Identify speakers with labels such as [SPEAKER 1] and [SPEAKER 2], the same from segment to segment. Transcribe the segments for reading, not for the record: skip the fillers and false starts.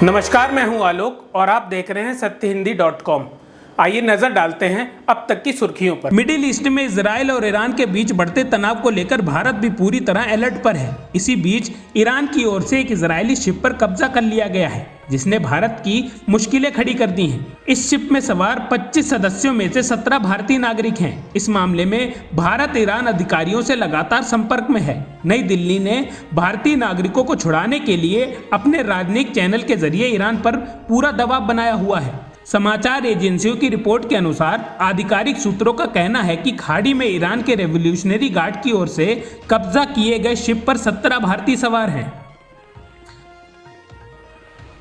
[SPEAKER 1] नमस्कार, मैं हूं आलोक और आप देख रहे हैं सत्यहिंदी.com। आइए नजर डालते हैं अब तक की सुर्खियों पर। मिडिल ईस्ट में इजराइल और ईरान के बीच बढ़ते तनाव को लेकर भारत भी पूरी तरह अलर्ट पर है। इसी बीच ईरान की ओर से एक इजरायली शिप पर कब्जा कर लिया गया है, जिसने भारत की मुश्किलें खड़ी कर दी हैं। इस शिप में सवार 25 सदस्यों में से 17 भारतीय नागरिक हैं। इस मामले में भारत ईरान अधिकारियों से लगातार संपर्क में है। नई दिल्ली ने भारतीय नागरिकों को छुड़ाने के लिए अपने राजनयिक चैनल के जरिए ईरान पर पूरा दबाव बनाया हुआ है। समाचार एजेंसियों की रिपोर्ट के अनुसार आधिकारिक सूत्रों का कहना है कि खाड़ी में ईरान के रेवोल्यूशनरी गार्ड की ओर से कब्जा किए गए शिप पर 17 भारतीय सवार हैं।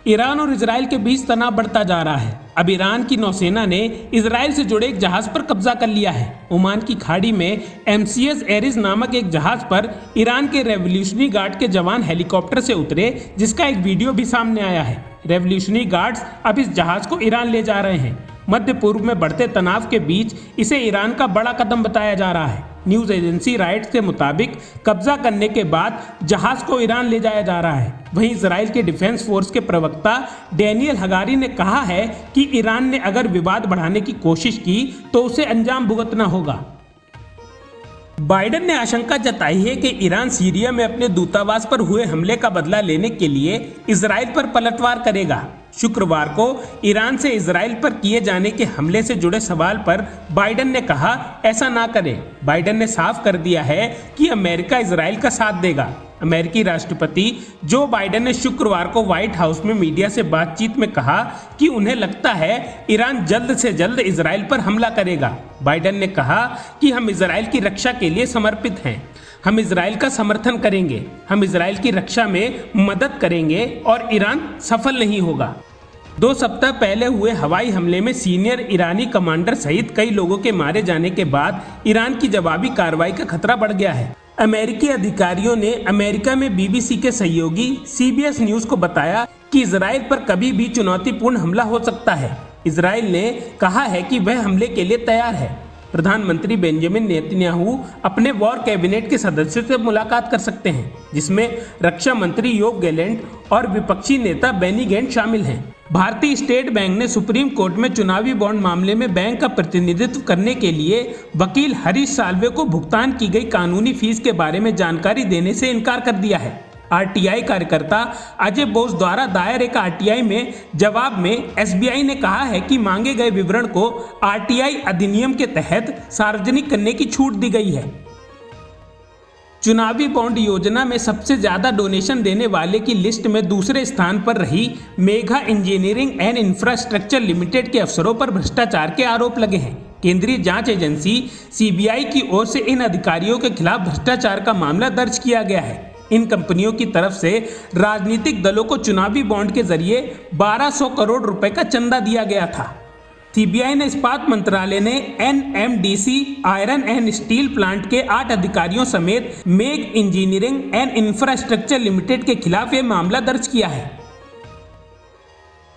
[SPEAKER 1] ईरान और इजराइल के बीच तनाव बढ़ता जा रहा है। अब ईरान की नौसेना ने इजराइल से जुड़े एक जहाज पर कब्जा कर लिया है। ओमान की खाड़ी में MCS एरिस नामक एक जहाज पर ईरान के रेवोल्यूशनरी गार्ड के जवान हेलीकॉप्टर से उतरे, जिसका एक वीडियो भी सामने आया है। रेवोल्यूशनरी गार्ड्स अब इस जहाज को ईरान ले जा रहे हैं। मध्य पूर्व में बढ़ते तनाव के बीच इसे ईरान का बड़ा कदम बताया जा रहा है। न्यूज एजेंसी राइट्स के मुताबिक कब्जा करने के बाद जहाज को ईरान ले जाया जा रहा है। वहीं इजराइल के डिफेंस फोर्स के प्रवक्ता डैनियल हगारी ने कहा है कि ईरान ने अगर विवाद बढ़ाने की कोशिश की तो उसे अंजाम भुगतना होगा। बाइडेन ने आशंका जताई है कि ईरान सीरिया में अपने दूतावास पर हुए हमले का बदला लेने के लिए इजराइल पर पलटवार करेगा। शुक्रवार को ईरान से इजराइल पर किए जाने के हमले से जुड़े सवाल पर बाइडेन ने कहा, ऐसा ना करें। बाइडेन ने साफ कर दिया है कि अमेरिका इजराइल का साथ देगा। अमेरिकी राष्ट्रपति जो बाइडेन ने शुक्रवार को व्हाइट हाउस में मीडिया से बातचीत में कहा कि उन्हें लगता है ईरान जल्द से जल्द इजराइल पर हमला करेगा। बाइडेन ने कहा कि हम इजराइल की रक्षा के लिए समर्पित हैं। हम इजराइल का समर्थन करेंगे, हम इजराइल की रक्षा में मदद करेंगे और ईरान सफल नहीं होगा। 2 सप्ताह पहले हुए हवाई हमले में सीनियर ईरानी कमांडर सहित कई लोगों के मारे जाने के बाद ईरान की जवाबी कार्रवाई का खतरा बढ़ गया है। अमेरिकी अधिकारियों ने अमेरिका में BBC के सहयोगी CBS न्यूज को बताया कि इजराइल पर कभी भी चुनौतीपूर्ण हमला हो सकता है। इजराइल ने कहा है कि वह हमले के लिए तैयार है। प्रधानमंत्री बेंजामिन नेतन्याहू अपने वॉर कैबिनेट के सदस्यों से मुलाकात कर सकते हैं, जिसमें रक्षा मंत्री योव गैलेंट और विपक्षी नेता बेनी गैंट्स शामिल हैं। भारतीय स्टेट बैंक ने सुप्रीम कोर्ट में चुनावी बॉन्ड मामले में बैंक का प्रतिनिधित्व करने के लिए वकील हरीश साल्वे को भुगतान की गई कानूनी फीस के बारे में जानकारी देने से इनकार कर दिया है। RTI कार्यकर्ता अजय बोस द्वारा दायर एक RTI में जवाब में SBI ने कहा है कि मांगे गए विवरण को RTI अधिनियम के तहत सार्वजनिक करने की छूट दी गई है। चुनावी बॉन्ड योजना में सबसे ज्यादा डोनेशन देने वाले की लिस्ट में दूसरे स्थान पर रही Megha engineering and infrastructure limited के अफसरों पर भ्रष्टाचार के आरोप लगे हैं। केंद्रीय जांच एजेंसी CBI की ओर से इन अधिकारियों के खिलाफ भ्रष्टाचार का मामला दर्ज किया गया है। इन कंपनियों की तरफ से राजनीतिक दलों को चुनावी बॉन्ड के जरिए 1200 करोड़ रुपए का चंदा दिया गया था। CBI ने इस्पात मंत्रालय ने NMDC iron and steel plant के 8 अधिकारियों समेत मेघ इंजीनियरिंग एंड इंफ्रास्ट्रक्चर लिमिटेड के खिलाफ यह मामला दर्ज किया है।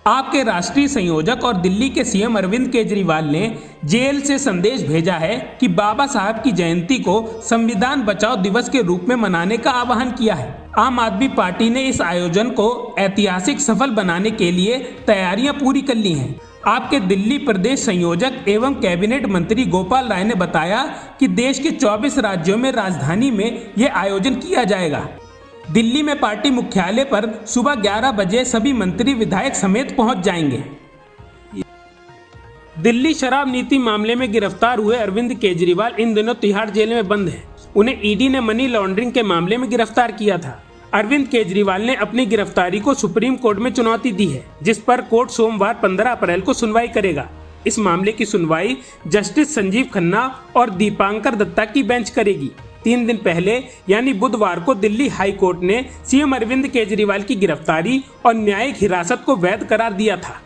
[SPEAKER 1] आप के राष्ट्रीय संयोजक और दिल्ली के CM अरविंद केजरीवाल ने जेल से संदेश भेजा है कि बाबा साहब की जयंती को संविधान बचाओ दिवस के रूप में मनाने का आह्वान किया है। आम आदमी पार्टी ने इस आयोजन को ऐतिहासिक सफल बनाने के लिए तैयारियां पूरी कर ली हैं। आपके दिल्ली प्रदेश संयोजक एवं कैबिनेट मंत्री गोपाल राय ने बताया कि देश के 24 राज्यों में राजधानी में यह आयोजन किया जाएगा। दिल्ली में पार्टी मुख्यालय पर सुबह 11 बजे सभी मंत्री विधायक समेत पहुंच जाएंगे। दिल्ली शराब नीति मामले में गिरफ्तार हुए अरविंद केजरीवाल इन दिनों तिहाड़ जेल में बंद हैं। उन्हें ED ने मनी लॉन्ड्रिंग के मामले में गिरफ्तार किया था। अरविंद केजरीवाल ने अपनी गिरफ्तारी को सुप्रीम कोर्ट में चुनौती दी है, जिस पर कोर्ट सोमवार 15 अप्रैल को सुनवाई करेगा। इस मामले की सुनवाई जस्टिस संजीव खन्ना और दीपांकर दत्ता की बेंच करेगी। 3 दिन पहले यानी बुधवार को दिल्ली हाई कोर्ट ने CM अरविंद केजरीवाल की गिरफ्तारी और न्यायिक हिरासत को वैध करार दिया था।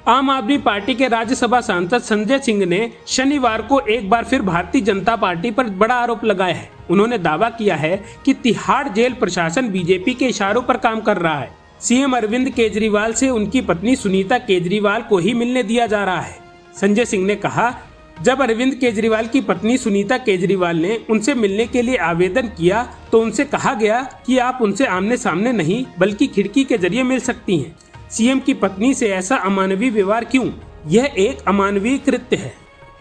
[SPEAKER 1] आम आदमी पार्टी के राज्यसभा सांसद संजय सिंह ने शनिवार को एक बार फिर भारतीय जनता पार्टी पर बड़ा आरोप लगाया है। उन्होंने दावा किया है कि तिहाड़ जेल प्रशासन BJP के इशारों पर काम कर रहा है। CM अरविंद केजरीवाल से उनकी पत्नी सुनीता केजरीवाल को ही मिलने दिया जा रहा है। संजय सिंह ने कहा, जब अरविंद केजरीवाल की पत्नी सुनीता केजरीवाल ने उनसे मिलने के लिए आवेदन किया तो उनसे कहा गया कि आप उनसे आमने सामने नहीं बल्कि खिड़की के जरिए मिल सकती हैं। सीएम की पत्नी से ऐसा अमानवीय व्यवहार क्यों? यह एक अमानवीय कृत्य है।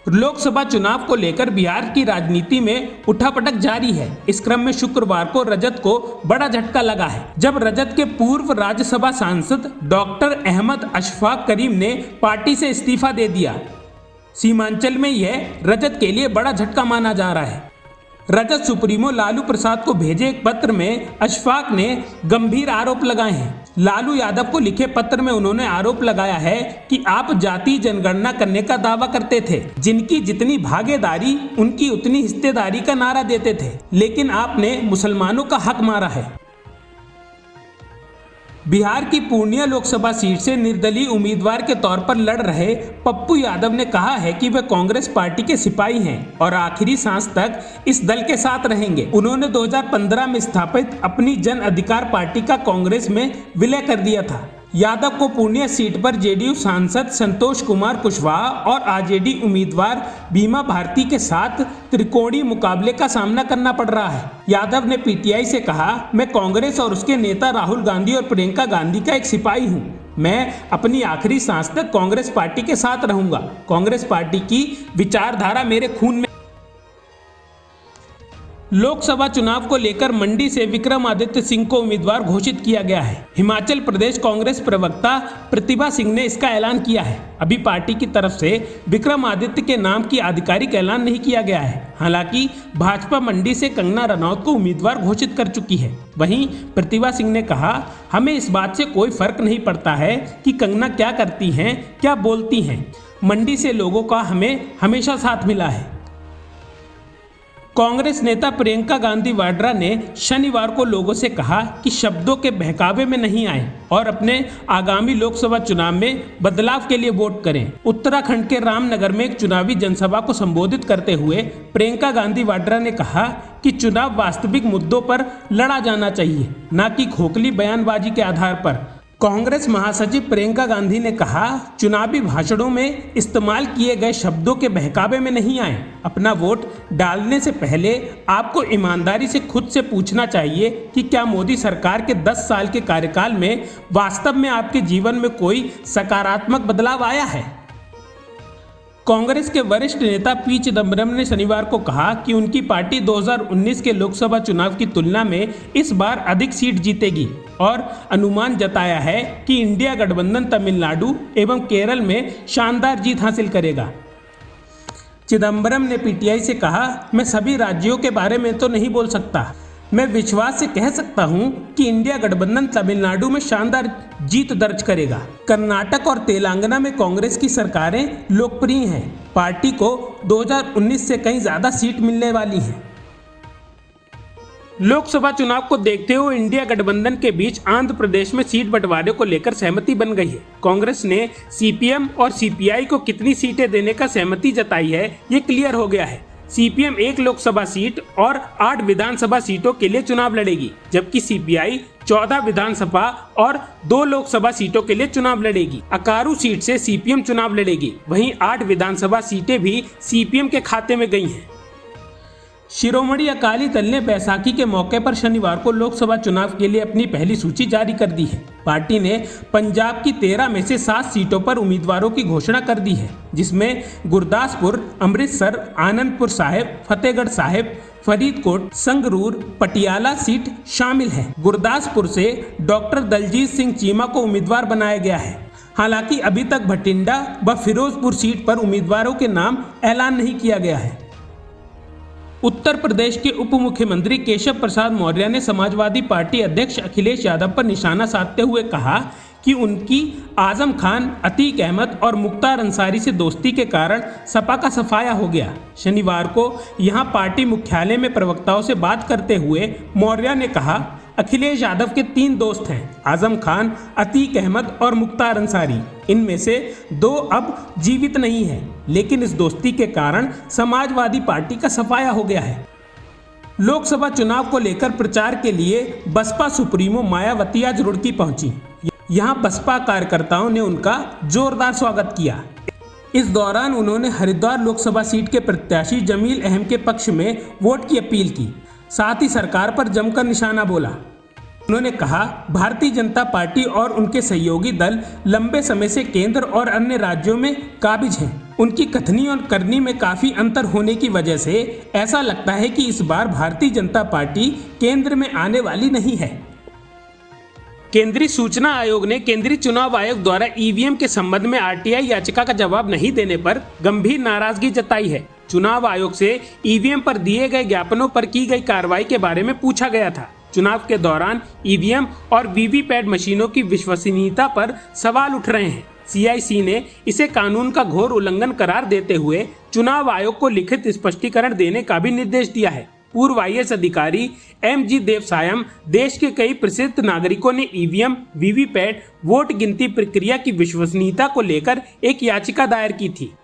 [SPEAKER 1] लोकसभा चुनाव को लेकर बिहार की राजनीति में उठापटक जारी है। इस क्रम में शुक्रवार को रजत को बड़ा झटका लगा है, जब रजत के पूर्व राज्यसभा सांसद डॉक्टर अहमद अशफाक करीम ने पार्टी से इस्तीफा दे दिया। सीमांचल में यह रजत के लिए बड़ा झटका माना जा रहा है। रजत सुप्रीमो लालू प्रसाद को भेजे एक पत्र में अशफाक ने गंभीर आरोप लगाए हैं। लालू यादव को लिखे पत्र में उन्होंने आरोप लगाया है कि आप जाति जनगणना करने का दावा करते थे, जिनकी जितनी भागीदारी उनकी उतनी हिस्सेदारी का नारा देते थे, लेकिन आपने मुसलमानों का हक मारा है। बिहार की पूर्णिया लोकसभा सीट से निर्दलीय उम्मीदवार के तौर पर लड़ रहे पप्पू यादव ने कहा है कि वे कांग्रेस पार्टी के सिपाही हैं और आखिरी सांस तक इस दल के साथ रहेंगे। उन्होंने 2015 में स्थापित अपनी जन अधिकार पार्टी का कांग्रेस में विलय कर दिया था। यादव को पूर्णिया सीट पर जेडीयू सांसद संतोष कुमार कुशवाहा और आरजेडी उम्मीदवार बीमा भारती के साथ त्रिकोणीय मुकाबले का सामना करना पड़ रहा है। यादव ने पीटीआई से कहा, मैं कांग्रेस और उसके नेता राहुल गांधी और प्रियंका गांधी का एक सिपाही हूं। मैं अपनी आखिरी सांस तक कांग्रेस पार्टी के साथ रहूंगा। कांग्रेस पार्टी की विचारधारा मेरे खून में। लोकसभा चुनाव को लेकर मंडी से विक्रमादित्य सिंह को उम्मीदवार घोषित किया गया है। हिमाचल प्रदेश कांग्रेस प्रवक्ता प्रतिभा सिंह ने इसका ऐलान किया है। अभी पार्टी की तरफ से विक्रमादित्य के नाम की आधिकारिक ऐलान नहीं किया गया है। हालांकि भाजपा मंडी से कंगना रनौत को उम्मीदवार घोषित कर चुकी है। वहीं प्रतिभा सिंह ने कहा, हमें इस बात से कोई फर्क नहीं पड़ता है कि कंगना क्या करती हैं, क्या बोलती हैं। मंडी से लोगों का हमें हमेशा साथ मिला है। कांग्रेस नेता प्रियंका गांधी वाड्रा ने शनिवार को लोगों से कहा कि शब्दों के बहकावे में नहीं आए और अपने आगामी लोकसभा चुनाव में बदलाव के लिए वोट करें। उत्तराखंड के रामनगर में एक चुनावी जनसभा को संबोधित करते हुए प्रियंका गांधी वाड्रा ने कहा कि चुनाव वास्तविक मुद्दों पर लड़ा जाना चाहिए, न कि खोखली बयानबाजी के आधार पर। कांग्रेस महासचिव प्रियंका गांधी ने कहा, चुनावी भाषणों में इस्तेमाल किए गए शब्दों के बहकावे में नहीं आए। अपना वोट डालने से पहले आपको ईमानदारी से खुद से पूछना चाहिए कि क्या मोदी सरकार के 10 साल के कार्यकाल में वास्तव में आपके जीवन में कोई सकारात्मक बदलाव आया है। कांग्रेस के वरिष्ठ नेता पी चिदम्बरम ने शनिवार को कहा कि उनकी पार्टी 2019 के लोकसभा चुनाव की तुलना में इस बार अधिक सीट जीतेगी और अनुमान जताया है कि इंडिया गठबंधन तमिलनाडु एवं केरल में शानदार जीत हासिल करेगा। चिदम्बरम ने पीटीआई से कहा, मैं सभी राज्यों के बारे में तो नहीं बोल सकता। मैं विश्वास से कह सकता हूं कि इंडिया गठबंधन तमिलनाडु में शानदार जीत दर्ज करेगा। कर्नाटक और तेलंगाना में कांग्रेस की सरकारें लोकप्रिय हैं। पार्टी को 2019 से कहीं ज्यादा सीट मिलने वाली हैं। लोकसभा चुनाव को देखते हुए इंडिया गठबंधन के बीच आंध्र प्रदेश में सीट बंटवारे को लेकर सहमति बन गई है। कांग्रेस ने सीपीएम और सीपीआई को कितनी सीटें देने का सहमति जताई है, ये क्लियर हो गया है। सीपीएम 1 लोकसभा सीट और 8 विधानसभा सीटों के लिए चुनाव लड़ेगी, जबकि सीपीआई 14 विधानसभा और 2 लोकसभा सीटों के लिए चुनाव लड़ेगी। अकारू सीट से सीपीएम चुनाव लड़ेगी। वहीं 8 विधानसभा सीटें भी सीपीएम के खाते में गई हैं। शिरोमणि अकाली दल ने बैसाखी के मौके पर शनिवार को लोकसभा चुनाव के लिए अपनी पहली सूची जारी कर दी है। पार्टी ने पंजाब की 13 में से 7 सीटों पर उम्मीदवारों की घोषणा कर दी है, जिसमें गुरदासपुर, अमृतसर, आनंदपुर साहिब, फतेहगढ़ साहिब, फरीदकोट, संगरूर, पटियाला सीट शामिल है। गुरदासपुर से डॉक्टर दलजीत सिंह चीमा को उम्मीदवार बनाया गया है। हालांकि अभी तक भटिंडा व फिरोजपुर सीट पर उम्मीदवारों के नाम ऐलान नहीं किया गया है। उत्तर प्रदेश के उप मुख्यमंत्री केशव प्रसाद मौर्य ने समाजवादी पार्टी अध्यक्ष अखिलेश यादव पर निशाना साधते हुए कहा कि उनकी आजम खान, अतीक अहमद और मुख्तार अंसारी से दोस्ती के कारण सपा का सफाया हो गया। शनिवार को यहां पार्टी मुख्यालय में प्रवक्ताओं से बात करते हुए मौर्य ने कहा, अखिलेश यादव के 3 दोस्त हैं, आजम खान, अतीक अहमद और मुख्तार अंसारी। इनमें से 2 अब जीवित नहीं हैं, लेकिन इस दोस्ती के कारण समाजवादी पार्टी का सफाया हो गया है। लोकसभा चुनाव को लेकर प्रचार के लिए बसपा सुप्रीमो मायावती आज रुड़की पहुंची। यहां बसपा कार्यकर्ताओं ने उनका जोरदार स्वागत किया। इस दौरान उन्होंने हरिद्वार लोकसभा सीट के प्रत्याशी जमील अहम के पक्ष में वोट की अपील की। साथ ही सरकार पर जमकर निशाना बोला। उन्होंने कहा, भारतीय जनता पार्टी और उनके सहयोगी दल लंबे समय से केंद्र और अन्य राज्यों में काबिज हैं। उनकी कथनी और करनी में काफी अंतर होने की वजह से ऐसा लगता है कि इस बार भारतीय जनता पार्टी केंद्र में आने वाली नहीं है। केंद्रीय सूचना आयोग ने केंद्रीय चुनाव आयोग द्वारा ईवीएम के संबंध में आरटीआई याचिका का जवाब नहीं देने पर गंभीर नाराजगी जताई है। चुनाव आयोग से ईवीएम पर दिए गए ज्ञापनों पर की गई कार्रवाई के बारे में पूछा गया था। चुनाव के दौरान ईवीएम और वीवीपैट मशीनों की विश्वसनीयता पर सवाल उठ रहे हैं। सीआईसी ने इसे कानून का घोर उल्लंघन करार देते हुए चुनाव आयोग को लिखित स्पष्टीकरण देने का भी निर्देश दिया है। पूर्व आईएएस अधिकारी एमजी देवसायम देश के कई प्रसिद्ध नागरिकों ने ईवीएम, वीवीपैट वोट गिनती प्रक्रिया की विश्वसनीयता को लेकर एक याचिका दायर की थी।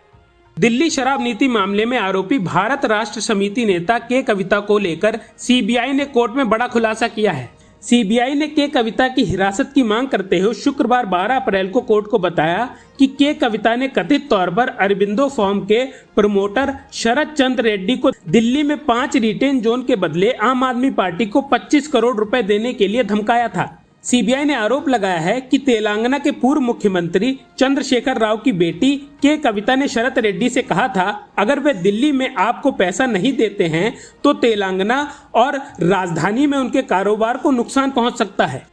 [SPEAKER 1] दिल्ली शराब नीति मामले में आरोपी भारत राष्ट्र समिति नेता के कविता को लेकर सीबीआई ने कोर्ट में बड़ा खुलासा किया है। सीबीआई ने के कविता की हिरासत की मांग करते हुए शुक्रवार 12 अप्रैल को कोर्ट को बताया कि के कविता ने कथित तौर पर अरबिंदो फॉर्म के प्रमोटर शरद चंद्र रेड्डी को दिल्ली में 5 रिटेन जोन के बदले आम आदमी पार्टी को 25 करोड़ रुपए देने के लिए धमकाया था। सीबीआई ने आरोप लगाया है कि तेलंगाना के पूर्व मुख्यमंत्री चंद्रशेखर राव की बेटी के कविता ने शरद रेड्डी से कहा था, अगर वे दिल्ली में आपको पैसा नहीं देते हैं तो तेलंगाना और राजधानी में उनके कारोबार को नुकसान पहुंच सकता है।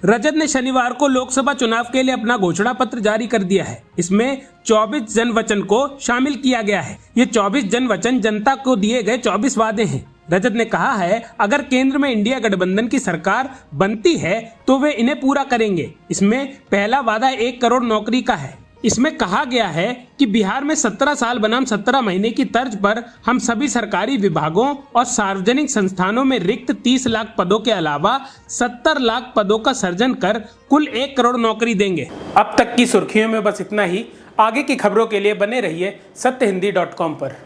[SPEAKER 1] रजत ने शनिवार को लोकसभा चुनाव के लिए अपना घोषणा पत्र जारी कर दिया है। इसमें 24 जन वचन को शामिल किया गया है। ये 24 जन वचन जनता को दिए गए 24 वादे हैं। रजत ने कहा है, अगर केंद्र में इंडिया गठबंधन की सरकार बनती है तो वे इन्हें पूरा करेंगे। इसमें पहला वादा 1 करोड़ नौकरी का है। इसमें कहा गया है कि बिहार में 17 साल बनाम 17 महीने की तर्ज पर हम सभी सरकारी विभागों और सार्वजनिक संस्थानों में रिक्त 30 लाख पदों के अलावा 70 लाख पदों का सृजन कर कुल 1 करोड़ नौकरी देंगे। अब तक की सुर्खियों में बस इतना ही। आगे की खबरों के लिए बने रहिए सत्यहिंदी.com पर।